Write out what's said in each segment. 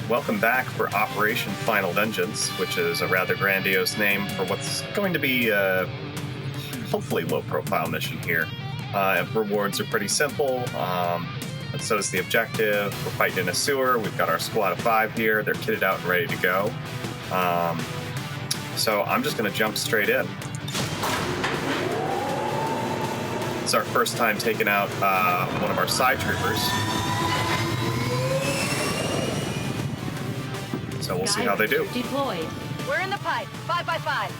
Welcome back for Operation Final Vengeance, which is a rather grandiose name for what's going to be a hopefully low-profile mission here. Rewards are pretty simple, and so is the objective. We're fighting in a sewer. We've got our squad of 5 here. They're kitted out and ready to go. So I'm just going to jump straight in. It's our first time taking out one of our side troopers. So we'll see how they do. Deployed. We're in the pipe. 5 by 5.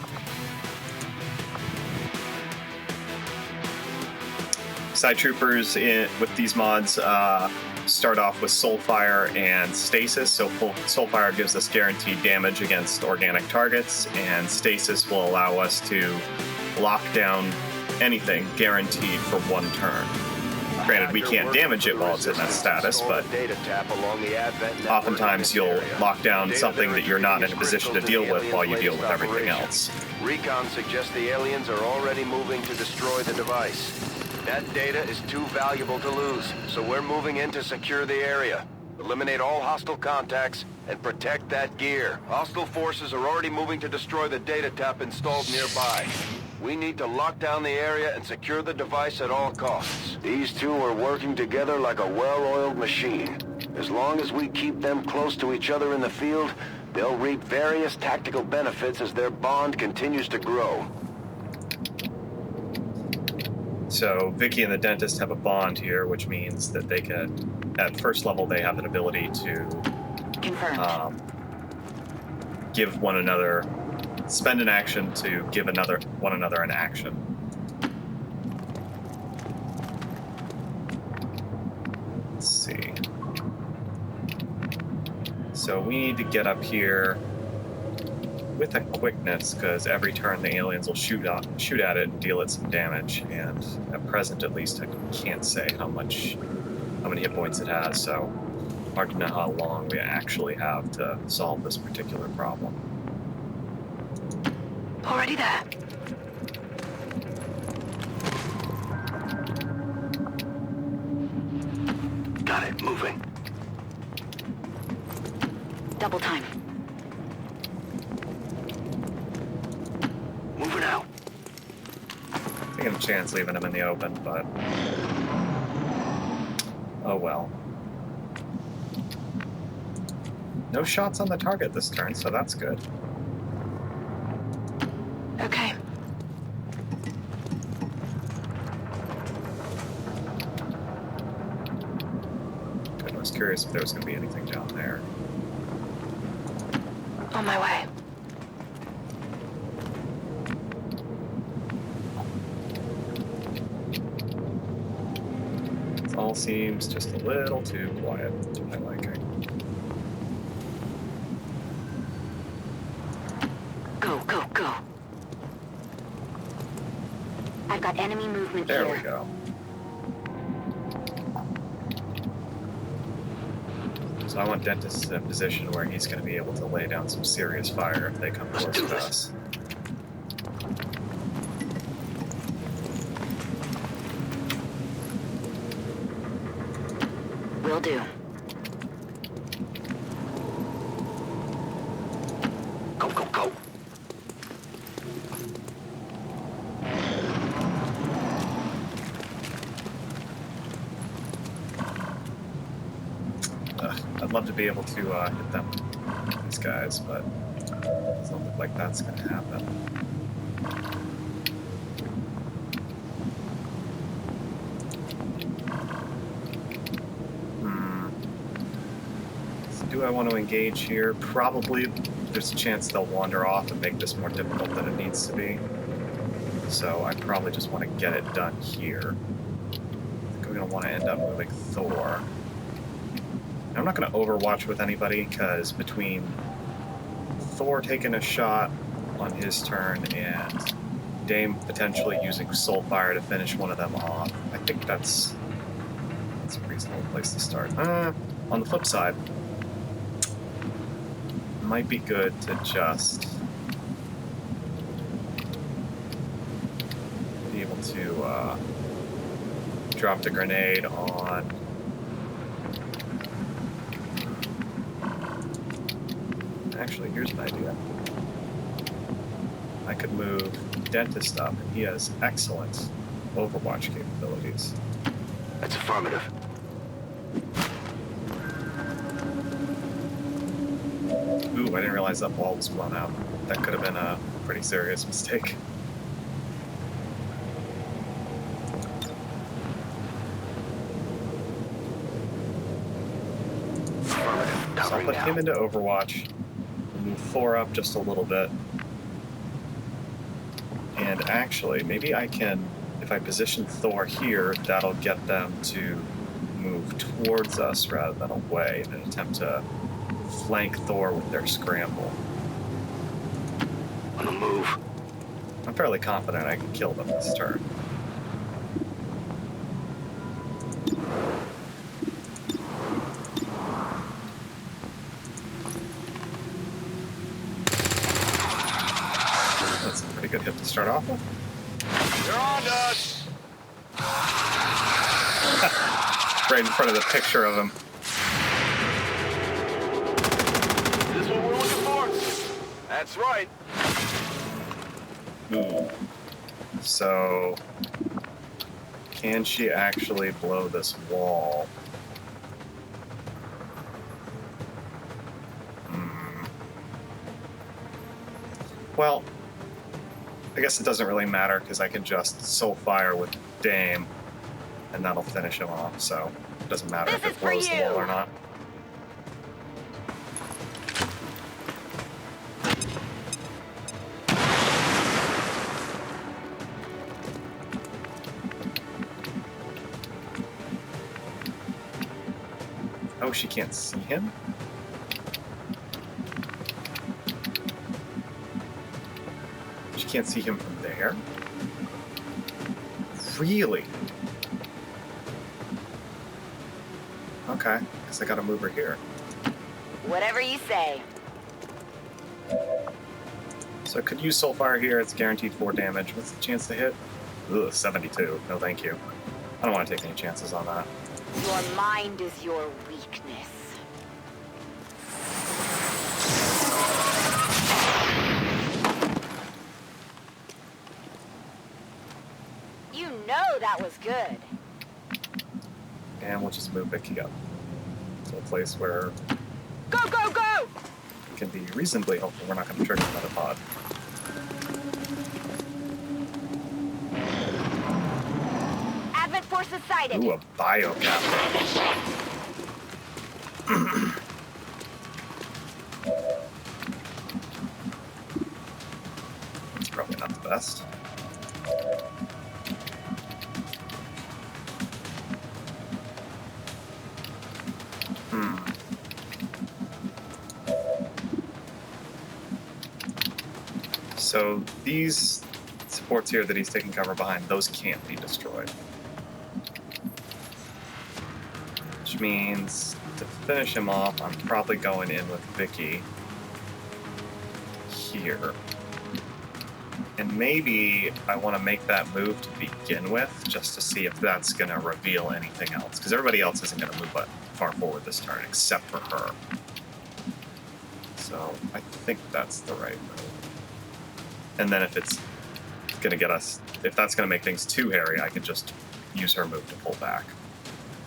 Side troopers with these mods start off with Soulfire and Stasis. So Soulfire gives us guaranteed damage against organic targets, and Stasis will allow us to lock down anything guaranteed for 1 turn. Granted, we can't damage it while it's in that status, but oftentimes you'll lock down something that you're not in a position to deal with while you deal with everything else. Recon suggests the aliens are already moving to destroy the device. That data is too valuable to lose, so we're moving in to secure the area. Eliminate all hostile contacts and protect that gear. Hostile forces are already moving to destroy the data tap installed nearby. We need to lock down the area and secure the device at all costs. These two are working together like a well-oiled machine. As long as we keep them close to each other in the field, they'll reap various tactical benefits as their bond continues to grow. So Vicky and the dentist have a bond here, which means that they can, at first level, they have an ability to give one another, spend an action to give one another an action. Let's see. So we need to get up here with a quickness, because every turn the aliens will shoot at it and deal it some damage. And at present, at least, I can't say how many hit points it has. So hard to know how long we actually have to solve this particular problem. Already there. Got it, moving. Double time. Moving out. Taking a chance leaving him in the open, but oh well. No shots on the target this turn, so that's good. Okay. Good. I was curious if there was going to be anything down there. On my way. It all seems just a little too quiet to my liking. Go, go, go. I've got enemy movement There here. we go. So I want Dentist in a position where he's going to be able to lay down some serious fire if they come close to us. Will do. Go, go, go. I'd love to be able to hit them, these guys, but it doesn't look like that's going to happen. So do I want to engage here? Probably. There's a chance they'll wander off and make this more difficult than it needs to be. So I probably just want to get it done here. I think I'm going going to want to end up moving Thor. I'm not going to overwatch with anybody, because between Thor taking a shot on his turn and Dame potentially using Soulfire to finish one of them off, I think that's a reasonable place to start. On the flip side, it might be good to just be able to drop the grenade on... Actually, here's an idea. I could move Dentist up, and he has excellent Overwatch capabilities. That's affirmative. Ooh, I didn't realize that wall was blown out. That could have been a pretty serious mistake. Affirmative. So I'll put him into Overwatch, move Thor up just a little bit. And actually, maybe I can, if I position Thor here, that'll get them to move towards us rather than away in an attempt to flank Thor with their scramble. On the move. I'm fairly confident I can kill them this turn. That's a pretty good hit to start off with. They're on to us! Right in front of the picture of him. This is what we're looking for. That's right. Ooh. So, can she actually blow this wall? Well, I guess it doesn't really matter because I can just Soulfire with Dame, and that'll finish him off. So it doesn't matter if it blows the wall or not. Oh, she can't see him? She can't see him from there? Really? Okay, guess I gotta move her here. Whatever you say. So I could use Soulfire here, it's guaranteed 4 damage. What's the chance to hit? Ugh, 72. No thank you. I don't want to take any chances on that. Your mind is your weakness. You know that was good. And we'll just move Vicky up to a place where Go, go, go! it can be reasonably hopeful we're not going to trigger another pod. Advent forces sighted. Ooh, a biocap. It's probably not the best. So these supports here that he's taking cover behind, those can't be destroyed. Which means to finish him off, I'm probably going in with Vicky here. And maybe I want to make that move to begin with, just to see if that's going to reveal anything else. Because everybody else isn't going to move far forward this turn, except for her. So I think that's the right move. And then if it's going to get us, if that's going to make things too hairy, I can just use her move to pull back.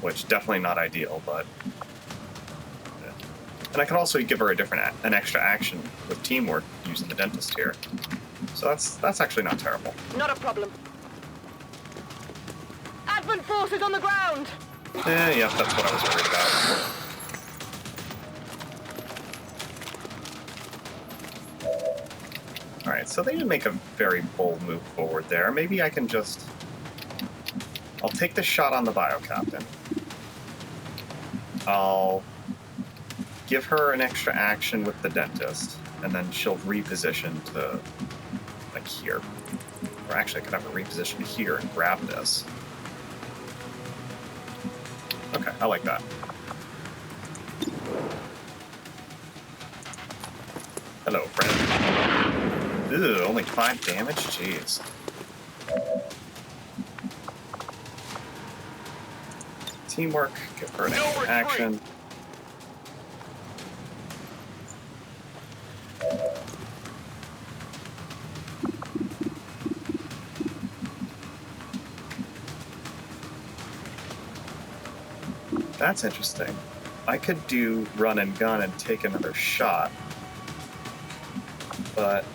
Which, definitely not ideal, but... yeah. And I can also give her an extra action with teamwork using the Dentist here. So that's actually not terrible. Not a problem. Advent forces on the ground! Yeah, that's what I was worried about. Alright, so they didn't make a very bold move forward there. Maybe I can just... I'll take the shot on the bio captain. I'll give her an extra action with the dentist, and then she'll reposition to, like, here. Or actually, I could have her reposition to here and grab this. Okay, I like that. Hello, friend. Ew, only 5 damage? Jeez. Teamwork, give her an extra action. That's interesting. I could do run and gun and take another shot, but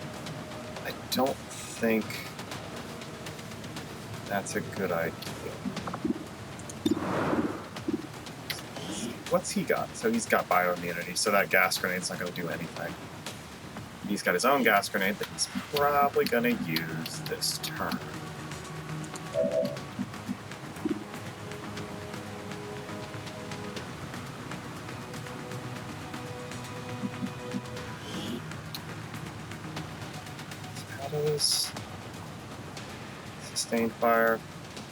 I don't think that's a good idea. What's he got? So he's got bioimmunity, so that gas grenade's not going to do anything. He's got his own gas grenade that he's probably going to use this turn. Shadows. Sustained fire.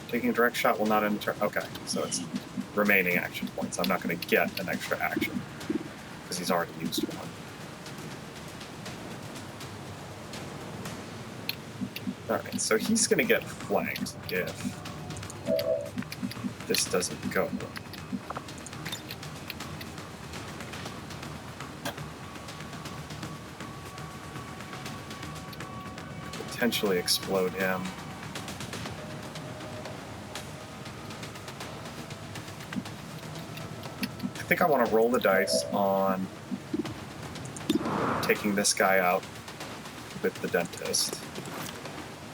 Taking a direct shot will not end the turn. Okay, so it's remaining action points. I'm not going to get an extra action because he's already used one. Alright, so he's going to get flanked if this doesn't go. Potentially explode him. I think I want to roll the dice on taking this guy out with the dentist.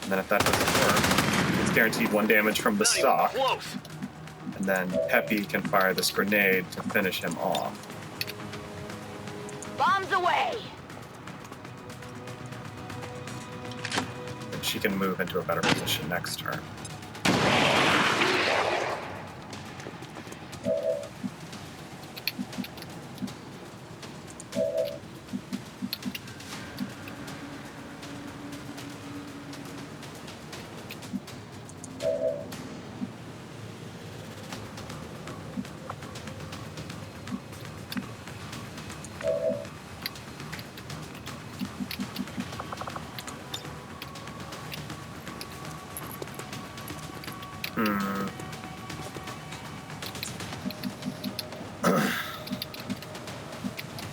And then if that doesn't work, it's guaranteed 1 damage from the stock. And then Peppy can fire this grenade to finish him off. Bombs away! And she can move into a better position next turn.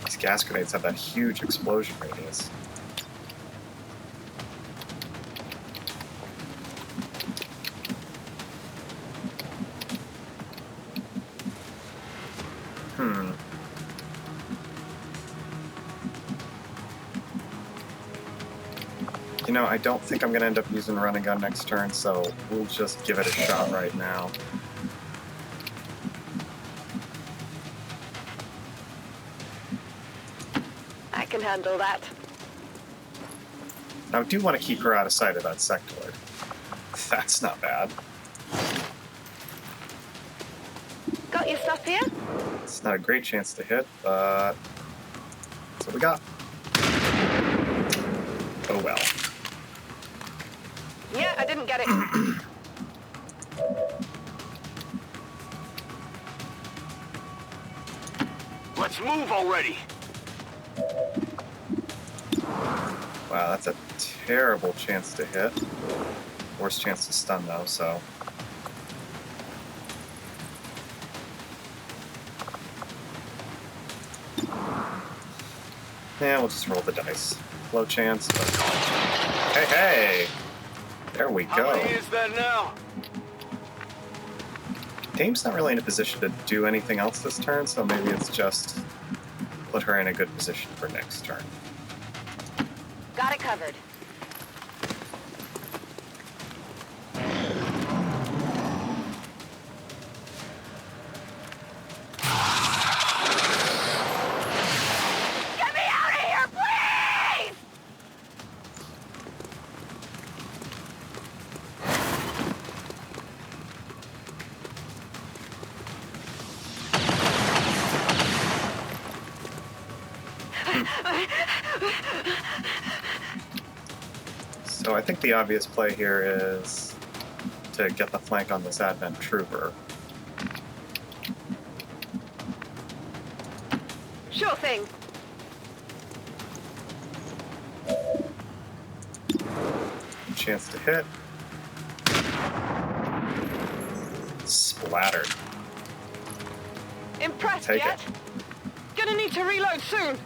These gas grenades have that huge explosion radius. You know, I don't think I'm going to end up using run and gun next turn, so we'll just give it a shot right now. I can handle that. Now, I do want to keep her out of sight of that sectoid. That's not bad. Got your stuff here? It's not a great chance to hit, but that's what we got. Oh well. Yeah, I didn't get it. Let's move already! Wow, that's a terrible chance to hit. Worst chance to stun, though, so... Yeah, we'll just roll the dice. Low chance, but... Hey, hey! There we go. How many is that now? Dame's not really in a position to do anything else this turn, so maybe it's just put her in a good position for next turn. Got it covered. Get me out of here, please! So I think the obvious play here is to get the flank on this Advent Trooper. Sure thing. Chance to hit. Splattered. Impressed Take yet? Gonna need to reload soon.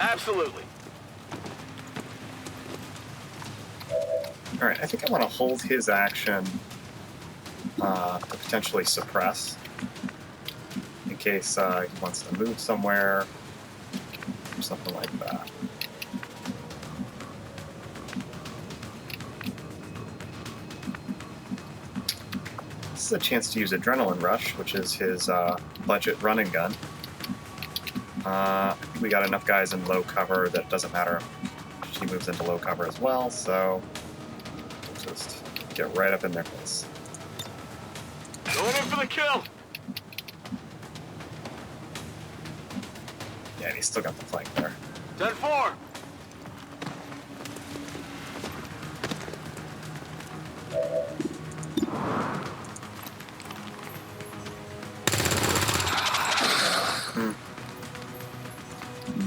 Absolutely. Alright, I think I want to hold his action to potentially suppress in case he wants to move somewhere or something like that. This is a chance to use Adrenaline Rush, which is his budget run and gun. I think we got enough guys in low cover that doesn't matter if she moves into low cover as well, so we'll just get right up in their face. Going in for the kill! Yeah, and he's still got the flank there. 10-4!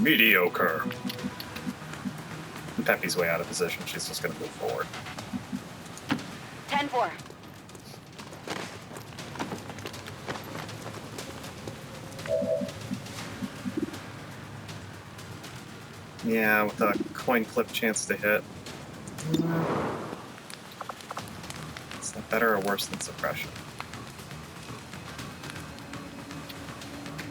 Mediocre. Peppy's way out of position. She's just going to move forward. 10-4. Yeah, with a coin flip chance to hit. Is that better or worse than suppression?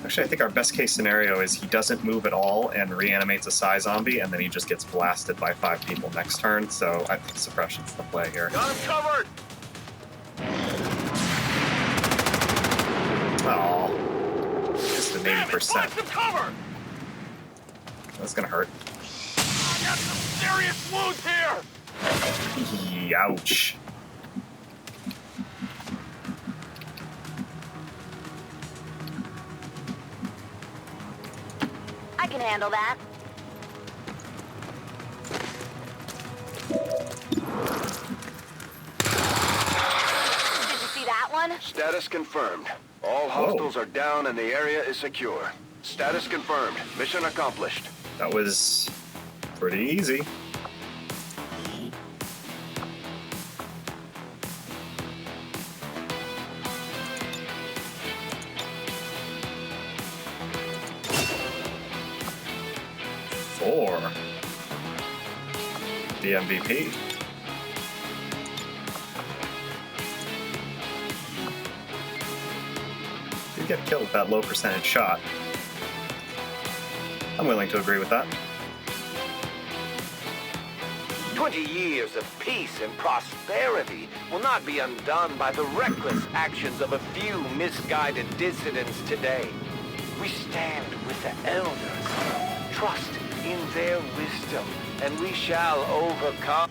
Actually, I think our best case scenario is he doesn't move at all and reanimates a Psy zombie, and then he just gets blasted by 5 people next turn, so I think suppression's the play here. Got him covered! Oh, just an 80%. Cover! That's gonna hurt. I got some serious wounds here! Ouch. I can handle that. Did you see that one? Status confirmed. All hostiles are down and the area is secure. Status confirmed. Mission accomplished. That was pretty easy. For the MVP. You get killed with that low percentage shot. I'm willing to agree with that. 20 years of peace and prosperity will not be undone by the reckless actions of a few misguided dissidents today. We stand with the elders, trust in their wisdom, and we shall overcome.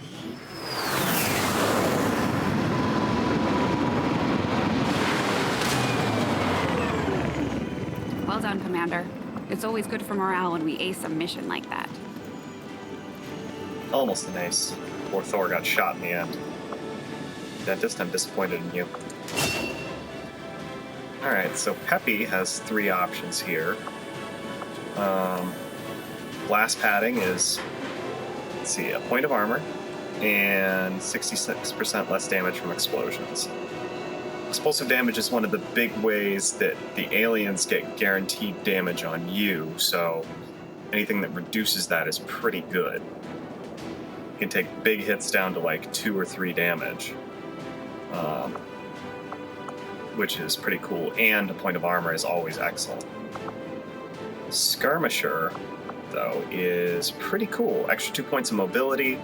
Well done, Commander. It's always good for morale when we ace a mission like that. Almost an ace. Poor Thor got shot in the end. Dentist, I'm disappointed in you. Alright, so Peppy has 3 options here. Blast padding is, let's see, a point of armor and 66% less damage from explosions. Explosive damage is one of the big ways that the aliens get guaranteed damage on you, so anything that reduces that is pretty good. You can take big hits down to like 2 or 3 damage, which is pretty cool, and a point of armor is always excellent. Skirmisher, though, is pretty cool. Extra 2 points of mobility.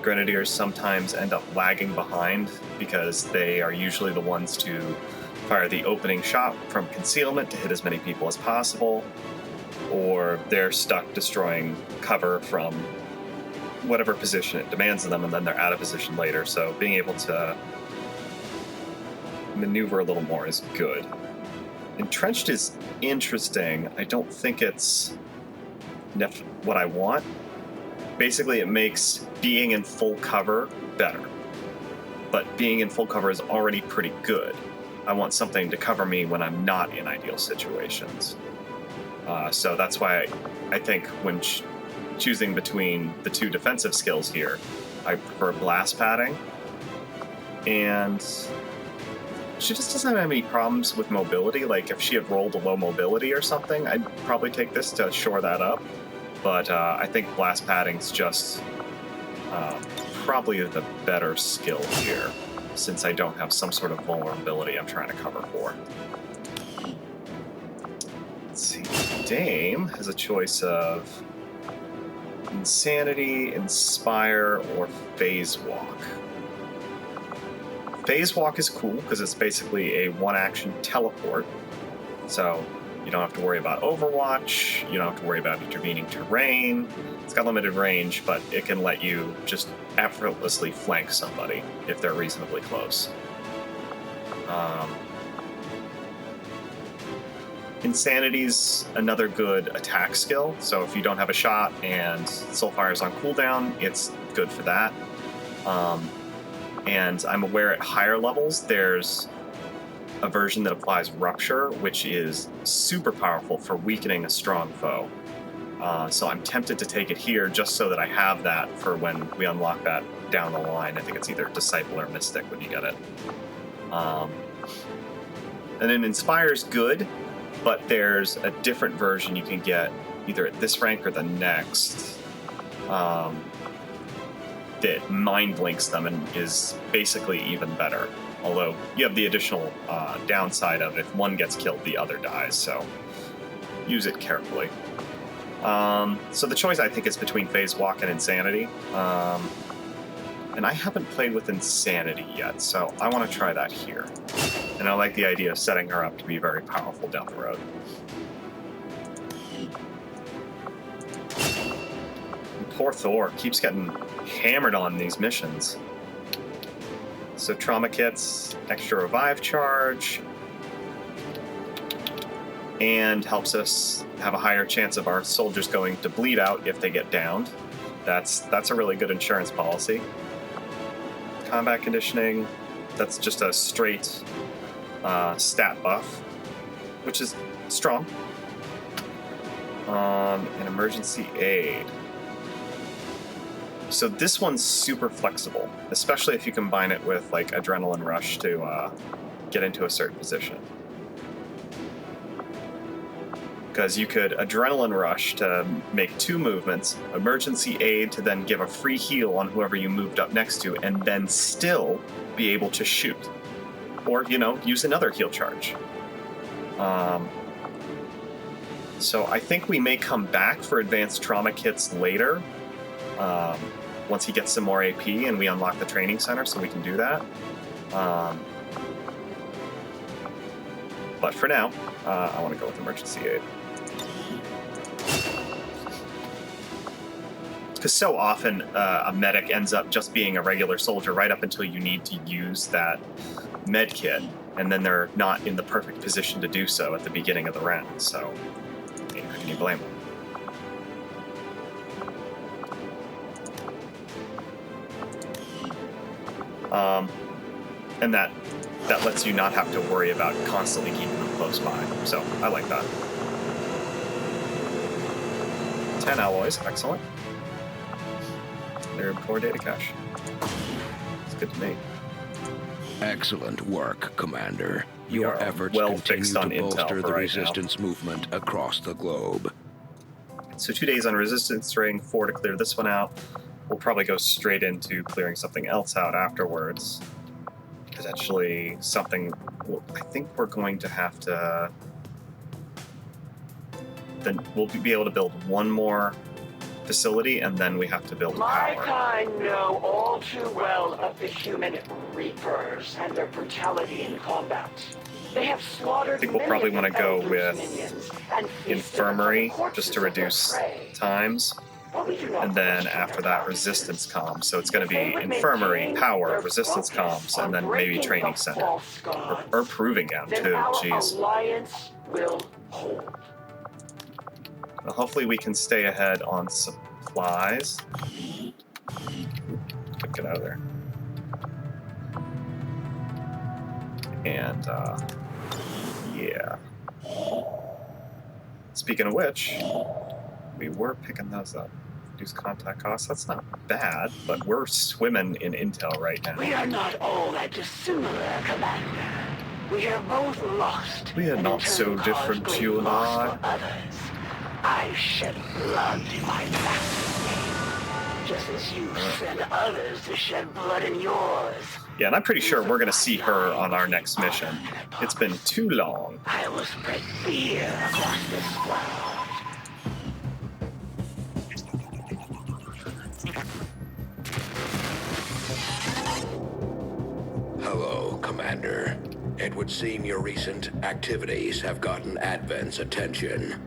Grenadiers sometimes end up lagging behind because they are usually the ones to fire the opening shot from concealment to hit as many people as possible, or they're stuck destroying cover from whatever position it demands of them, and then they're out of position later. So being able to maneuver a little more is good. Entrenched is interesting. I don't think it's what I want. Basically, it makes being in full cover better. But being in full cover is already pretty good. I want something to cover me when I'm not in ideal situations. So that's why I think when choosing between the two defensive skills here, I prefer blast padding. And she just doesn't have any problems with mobility. Like, if she had rolled a low mobility or something, I'd probably take this to shore that up. But I think blast padding's just probably the better skill here, since I don't have some sort of vulnerability I'm trying to cover for. Let's see. Dame has a choice of Insanity, Inspire, or Phase Walk. Phase Walk is cool because it's basically a one-action teleport. So you don't have to worry about Overwatch, you don't have to worry about intervening terrain. It's got limited range, but it can let you just effortlessly flank somebody if they're reasonably close. Insanity's another good attack skill, so if you don't have a shot and Soulfire's on cooldown, it's good for that. And I'm aware at higher levels there's a version that applies Rupture, which is super powerful for weakening a strong foe. So I'm tempted to take it here just so that I have that for when we unlock that down the line. I think it's either Disciple or Mystic when you get it. And then Inspire's good, but there's a different version you can get either at this rank or the next that mind blinks them and is basically even better. Although you have the additional downside of if one gets killed, the other dies, so use it carefully. So the choice, I think, is between Phase Walk and Insanity. And I haven't played with Insanity yet, so I want to try that here. And I like the idea of setting her up to be very powerful down the road. And poor Thor keeps getting hammered on these missions. So trauma kits, extra revive charge, and helps us have a higher chance of our soldiers going to bleed out if they get downed. That's a really good insurance policy. Combat conditioning, that's just a straight stat buff, which is strong. And emergency aid. So this one's super flexible, especially if you combine it with like Adrenaline Rush to get into a certain position. Because you could Adrenaline Rush to make 2 movements, Emergency Aid to then give a free heal on whoever you moved up next to, and then still be able to shoot. Or, use another heal charge. So I think we may come back for advanced trauma kits later, once he gets some more AP and we unlock the training center, so we can do that. But for now, I want to go with emergency aid. Because so often a medic ends up just being a regular soldier right up until you need to use that med kit, and then they're not in the perfect position to do so at the beginning of the round, so how can you blame them? And that lets you not have to worry about constantly keeping them close by. So I like that. 10 alloys, excellent. They're core data cache. It's good to me. Excellent work, Commander. We Your are efforts well continue fixed on to intel bolster for the right resistance movement across the globe. So 2 days on resistance ring, 4 to clear this one out. We'll probably go straight into clearing something else out afterwards. Potentially something... Well, I think we're going to have to... Then we'll be able to build one more facility, and then we have to build My power. kind know all too well of the human Reapers and their brutality in combat. They have slaughtered I think we'll probably want to go with minions and feasted infirmary upon the just to corpses of their reduce prey. times. While we do not And then question after their that, practices, resistance comms. So it's going to they be would infirmary, maintain power, their resistance focus comms, on and then maybe breaking training the center. false gods. Or proving ground, Then too. our Jeez. alliance will hold. Well, hopefully we can stay ahead on supplies. Get out of there. And, yeah. Speaking of which, we were picking those up. Reduce contact costs. That's not bad, but we're swimming in intel right now. We are not all that dissimilar, Commander. We have both lost. We are and not in so turn different, caused you great and loss I. for others. I shed blood in my master's name, just as you send others to shed blood in yours. Yeah, and I'm pretty sure we're going to see her on our next mission. It's been too long. I will spread fear across this world. Hello, Commander. It would seem your recent activities have gotten Advent's attention.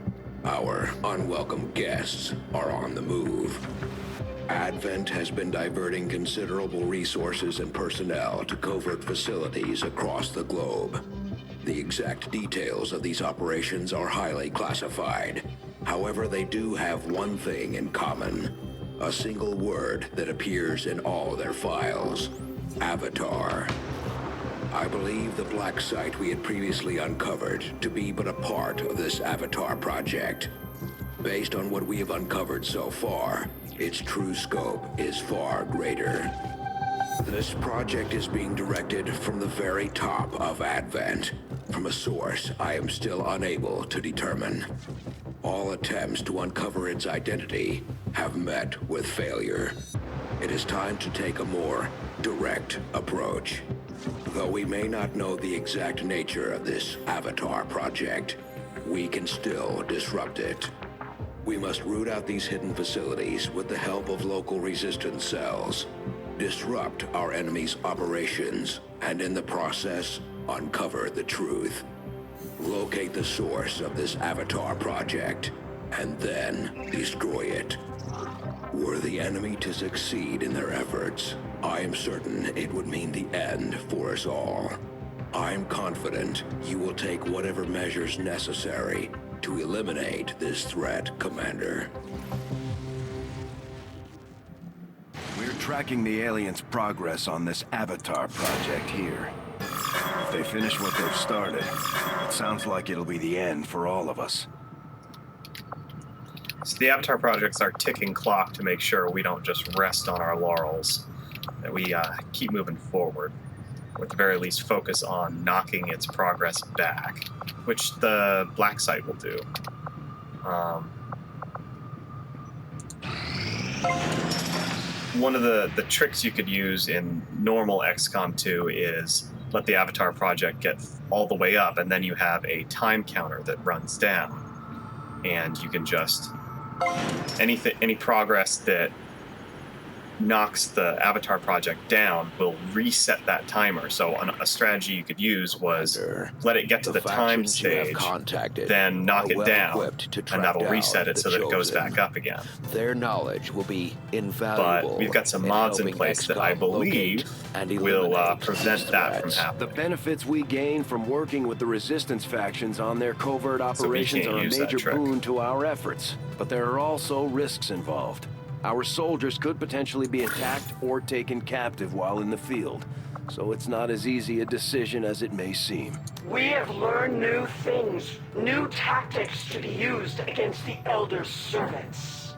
Our unwelcome guests are on the move. Advent has been diverting considerable resources and personnel to covert facilities across the globe. The exact details of these operations are highly classified. However, they do have one thing in common. A single word that appears in all their files. Avatar. I believe the black site we had previously uncovered to be but a part of this Avatar project. Based on what we have uncovered so far, its true scope is far greater. This project is being directed from the very top of Advent, from a source I am still unable to determine. All attempts to uncover its identity have met with failure. It is time to take a more direct approach. Though we may not know the exact nature of this Avatar project, we can still disrupt it. We must root out these hidden facilities with the help of local resistance cells, disrupt our enemy's operations, and in the process, uncover the truth. Locate the source of this Avatar project, and then destroy it. Were the enemy to succeed in their efforts, I am certain it would mean the end for us all. I'm confident you will take whatever measures necessary to eliminate this threat, Commander. We're tracking the aliens' progress on this Avatar project here. If they finish what they've started, it sounds like it'll be the end for all of us. So the Avatar project's our ticking clock to make sure we don't just rest on our laurels, that we keep moving forward, or at the very least focus on knocking its progress back, which the black site will do. One of the tricks you could use in normal XCOM 2 is let the Avatar project get all the way up, and then you have a time counter that runs down, and you can just any progress that knocks the Avatar project down will reset that timer. So a strategy you could use was let it get to the time stage, then knock it down, and that'll reset it so that it goes back up again. Their knowledge will be invaluable. But we've got some mods in place that I believe will prevent that from happening. The benefits we gain from working with the Resistance factions on their covert operations are a major boon to our efforts. But there are also risks involved. Our soldiers could potentially be attacked or taken captive while in the field, so it's not as easy a decision as it may seem. We have learned new things, new tactics to be used against the Elder Servants.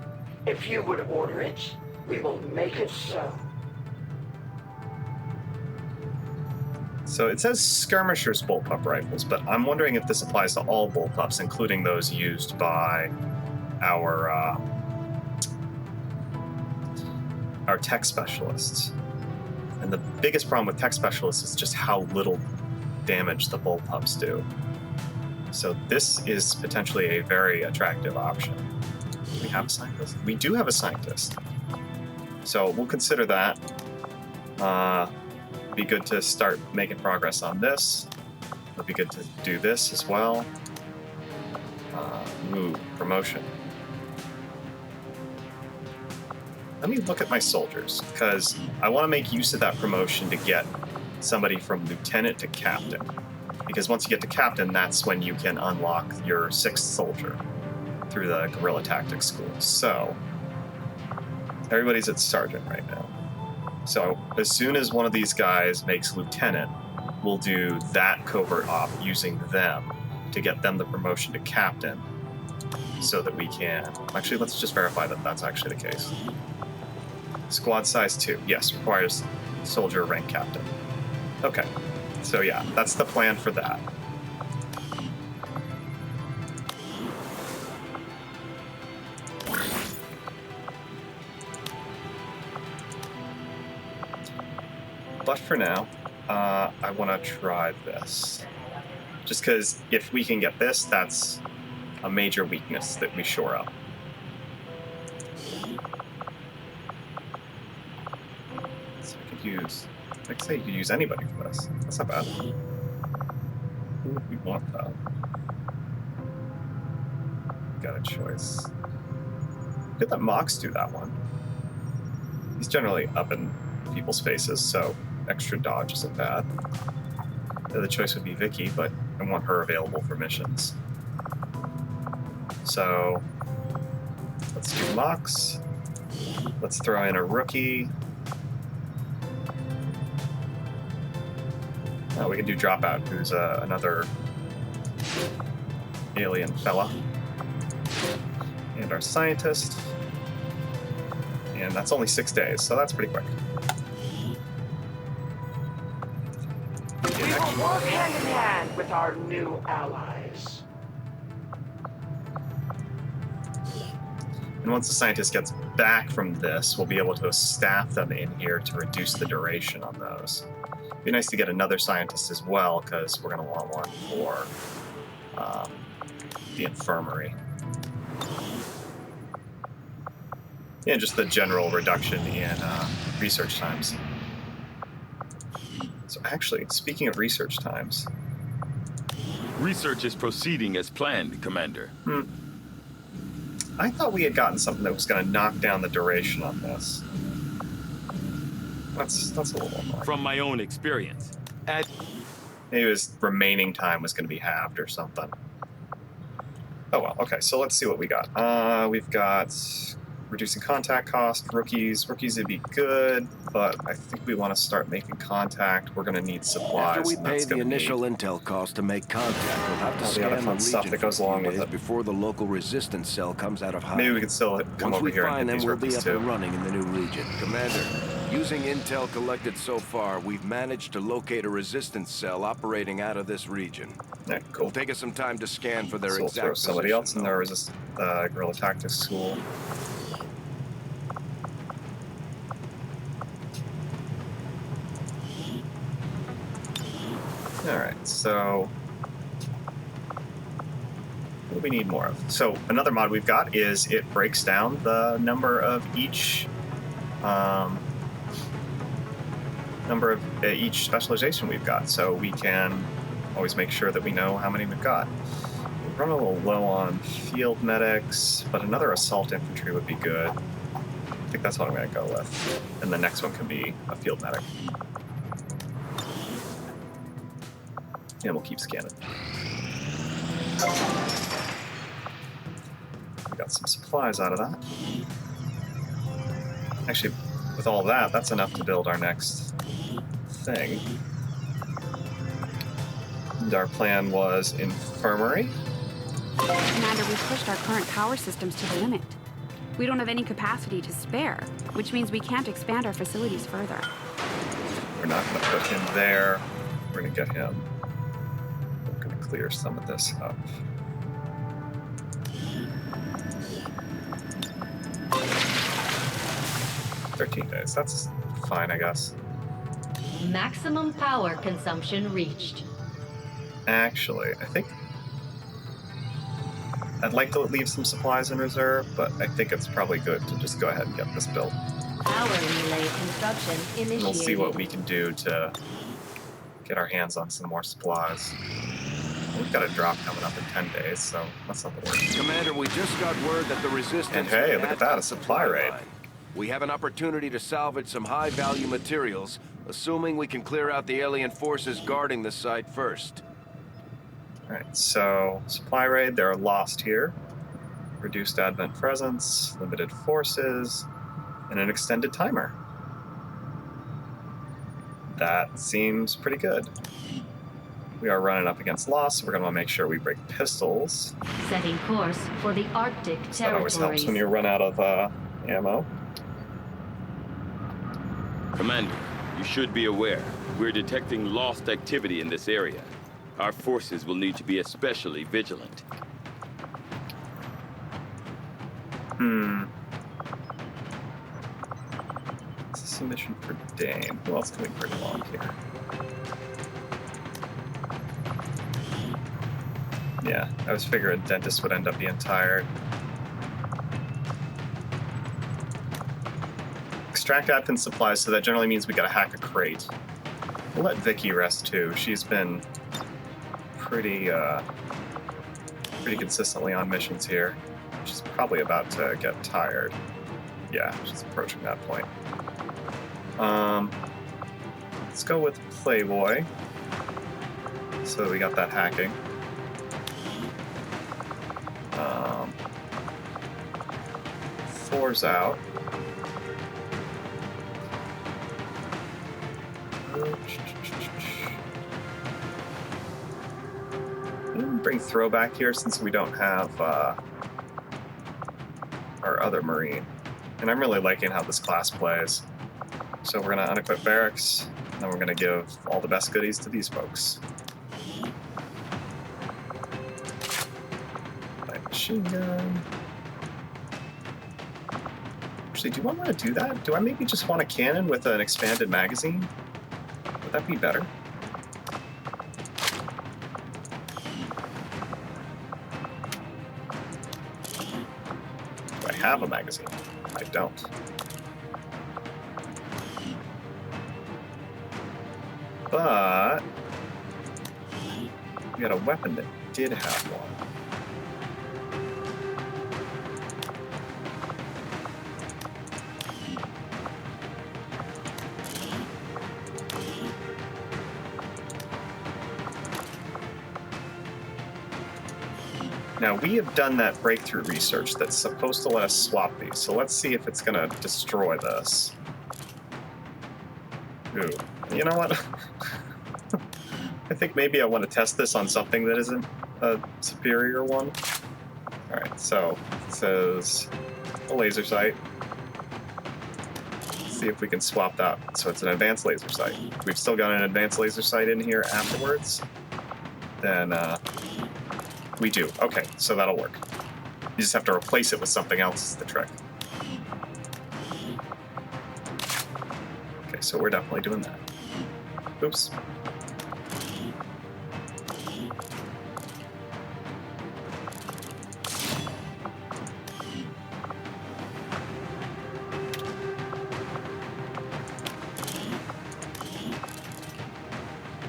If you would order it, we will make it so. So it says skirmishers bullpup rifles, but I'm wondering if this applies to all bullpups, including those used by our tech specialists. And the biggest problem with tech specialists is just how little damage the bullpups do. So this is potentially a very attractive option. We have a scientist. We do have a scientist. So we'll consider that. Be good to start making progress on this. It'll be good to do this as well. Promotion. let me look at my soldiers, because I want to make use of that promotion to get somebody from lieutenant to captain. Because once you get to captain, that's when you can unlock your 6th soldier through the guerrilla tactics school. So everybody's at sergeant right now. So as soon as one of these guys makes lieutenant, we'll do that covert op using them to get them the promotion to captain, so that we can... Actually, let's just verify that that's actually the case. Squad size 2. Yes, requires soldier rank captain. Okay. So yeah, that's the plan for that. But for now, I want to try this. Just because if we can get this, that's a major weakness that we shore up. So I could use... I'd say you could use anybody for this. That's not bad. Who would we want, though? Got a choice. Could let Mox do that one. He's generally up in people's faces, so extra dodge isn't bad. The other choice would be Vicky, but I want her available for missions. So let's do Mox. Let's throw in a rookie. We can do Dropout, who's another alien fella. And our scientist. And that's only 6 days, so that's pretty quick. We will work hand in hand with our new allies. And once the scientist gets back from this, we'll be able to staff them in here to reduce the duration on those. It'd be nice to get another scientist as well, because we're going to want one for the infirmary. Yeah, just the general reduction in research times. So actually, speaking of research times... Research is proceeding as planned, Commander. I thought we had gotten something that was going to knock down the duration on this. That's a little annoying. From my own experience. Maybe his remaining time was going to be halved or something. Oh well, okay, so let's see what we got. We've got reducing contact cost, rookies. Rookies would be good, but I think we want to start making contact. We're going to need supplies. After we pay the initial intel cost to make contact, we'll have to scan the stuff that goes along with it before the local resistance cell comes out of hiding. Maybe we could still come over here and get these rookies too. We'll be up and running in the new region. Commander, using intel collected so far, we've managed to locate a resistance cell operating out of this region. Yeah, cool. It'll take us some time to scan for their so exact we'll throw somebody position, else in their guerrilla tactics school. Alright, so what do we need more of? So another mod we've got is it breaks down the number of each specialization we've got, so we can always make sure that we know how many we've got. We run a little low on field medics, but another assault infantry would be good. I think that's what I'm going to go with. And the next one can be a field medic. And we'll keep scanning. We got some supplies out of that. Actually, with all that, that's enough to build our next thing. And our plan was infirmary. Commander, we've pushed our current power systems to the limit. We don't have any capacity to spare, which means we can't expand our facilities further. We're not going to put him there. We're going to get him. We're going to clear some of this up. $13. That's fine, I guess. Maximum power consumption reached. Actually, I think I'd like to leave some supplies in reserve, but I think it's probably good to just go ahead and get this built. Power relay construction initiated. And we'll see what we can do to get our hands on some more supplies. We've got a drop coming up in 10 days, so that's not the worst. Commander, we just got word that the resistance... And hey, look at that, a supply raid. We have an opportunity to salvage some high-value materials, assuming we can clear out the alien forces guarding the site first. Alright, so supply raid, they're lost here. Reduced advent presence, limited forces, and an extended timer. That seems pretty good. We are running up against loss, so we're going to want to make sure we break pistols. Setting course for the Arctic territories. That always helps when you run out of ammo. Commander, you should be aware. We're detecting lost activity in this area. Our forces will need to be especially vigilant. This is a mission for Dane. Who else can we bring along here? Yeah, I was figuring Dentist would end up being tired. Extract advent supplies, so that generally means we gotta hack a crate. We'll let Vicky rest too. She's been pretty consistently on missions here. She's probably about to get tired. Yeah, she's approaching that point. Let's go with Playboy. So we got that hacking. Thor's out. Bring Throw back here since we don't have our other Marine. And I'm really liking how this class plays. So we're going to unequip Barracks, and then we're going to give all the best goodies to these folks. Light machine gun. Actually, do I want to do that? Do I maybe just want a cannon with an expanded magazine? Would that be better? Do I have a magazine? I don't. But we got a weapon that did have one. Now, we have done that breakthrough research that's supposed to let us swap these, so let's see if it's going to destroy this. Ooh, you know what? I think maybe I want to test this on something that isn't a superior one. Alright, so it says a laser sight. Let's see if we can swap that. So it's an advanced laser sight. We've still got an advanced laser sight in here afterwards. Then, we do. Okay, so that'll work. You just have to replace it with something else is the trick. Okay, so we're definitely doing that. Oops.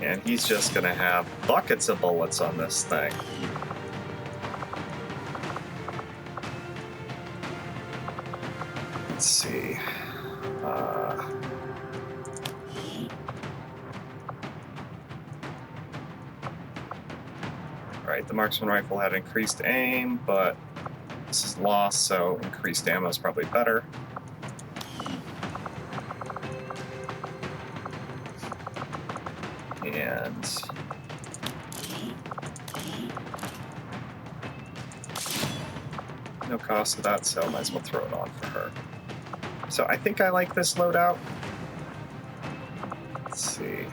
And he's just gonna have buckets of bullets on this thing. Let's see. Alright, the marksman rifle had increased aim, but this is lost, so increased ammo is probably better. And no cost to that, so might as well throw it on for her. So I think I like this loadout. Let's see.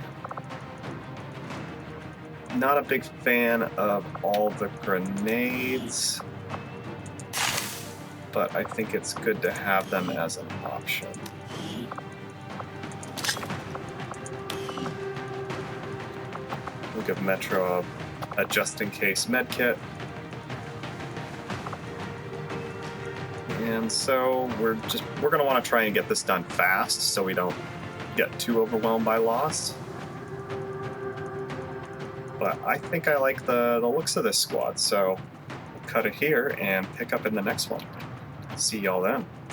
Not a big fan of all the grenades, but I think it's good to have them as an option. We'll give Metro a just-in-case medkit. And so we're going to want to try and get this done fast so we don't get too overwhelmed by loss. But I think I like the looks of this squad, so we'll cut it here and pick up in the next one. See y'all then.